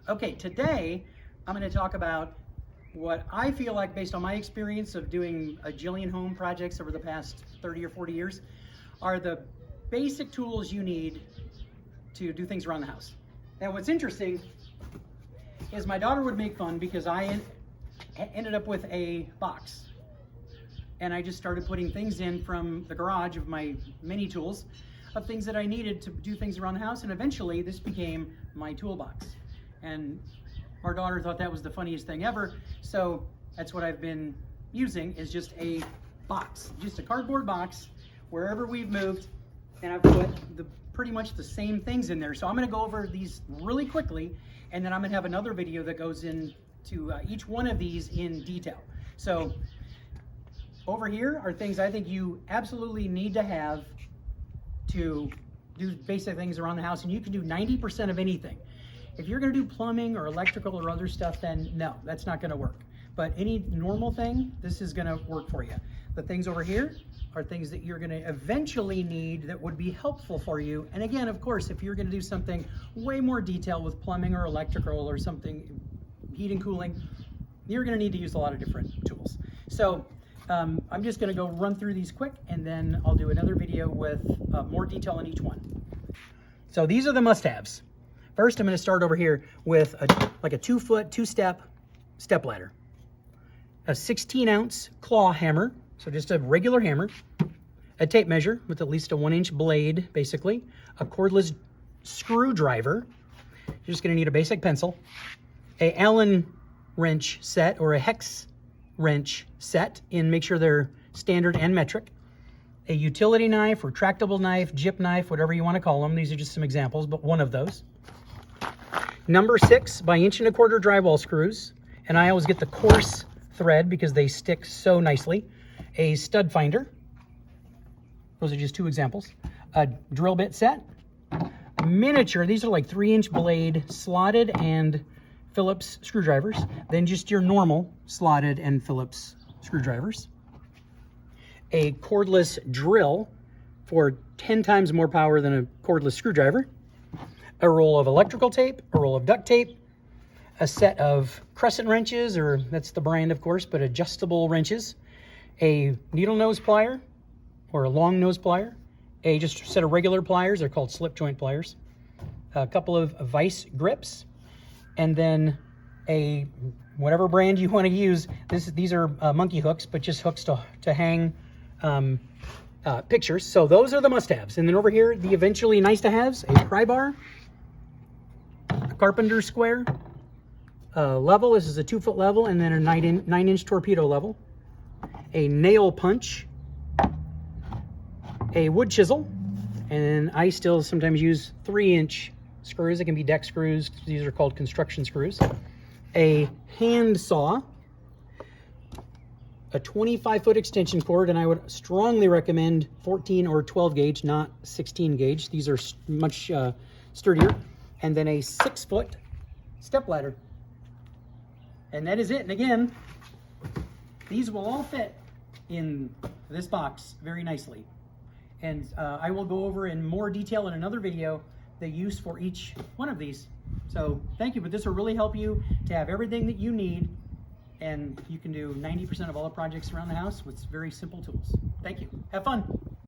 Okay, today I'm going to talk about what I feel like, based on my experience of doing a jillion home projects over the past 30 or 40 years, are the basic tools you need to do things around the house. Now, what's interesting is my daughter would make fun because I ended up with a box. And I just started putting things in from the garage of my mini tools of things that I needed to do things around the house. And eventually this became my toolbox. And our daughter thought that was the funniest thing ever. So that's what I've been using, is just a box, just a cardboard box wherever we've moved. And I've put pretty much the same things in there. So I'm going to go over these really quickly, and then I'm going to have another video that goes into each one of these in detail. So over here are things I think you absolutely need to have to do basic things around the house, and you can do 90% of anything. If you're going to do plumbing or electrical or other stuff, then no, that's not going to work. But any normal thing, this is going to work for you. The things over here are things that you're going to eventually need that would be helpful for you. And again, of course, if you're going to do something way more detailed with plumbing or electrical or something, heating, cooling, you're going to need to use a lot of different tools. So I'm just going to go run through these quick, and then I'll do another video with more detail on each one. So these are the must-haves. First, I'm going to start over here with like a 2-foot, 2-step step ladder, a 16-ounce claw hammer, so just a regular hammer, a tape measure with at least a 1-inch blade, basically, a cordless screwdriver. You're just going to need a basic pencil, a Allen wrench set or a hex wrench set, and make sure they're standard and metric, a utility knife, retractable knife, jip knife, whatever you want to call them. These are just some examples, but one of those. Number 6 by 1 1/4 drywall screws, and I always get the coarse thread because they stick so nicely. A stud finder. Those are just 2 examples. A drill bit set. Miniature, these are like 3-inch blade slotted and Phillips screwdrivers. Then just your normal slotted and Phillips screwdrivers. A cordless drill for 10 times more power than a cordless screwdriver. A roll of electrical tape, a roll of duct tape, a set of crescent wrenches, or that's the brand of course, but adjustable wrenches, a needle nose plier or a long nose plier, a just set of regular pliers, they're called slip joint pliers, a couple of vice grips, and then a whatever brand you want to use. These are monkey hooks, but just hooks to hang pictures. So those are the must-haves. And then over here, the eventually nice-to-haves: a pry bar, a carpenter square, level. This is a 2-foot level, and then a 9-inch torpedo level, a nail punch, a wood chisel, and I still sometimes use 3-inch screws. It can be deck screws. These are called construction screws. A hand saw, a 25-foot extension cord, and I would strongly recommend 14 or 12 gauge, not 16 gauge. These are much sturdier. And then a 6-foot step ladder. And that is it. And again, these will all fit in this box very nicely. And I will go over in more detail in another video the use for each one of these. So thank you, but this will really help you to have everything that you need, and you can do 90% of all the projects around the house with very simple tools. Thank you. Have fun.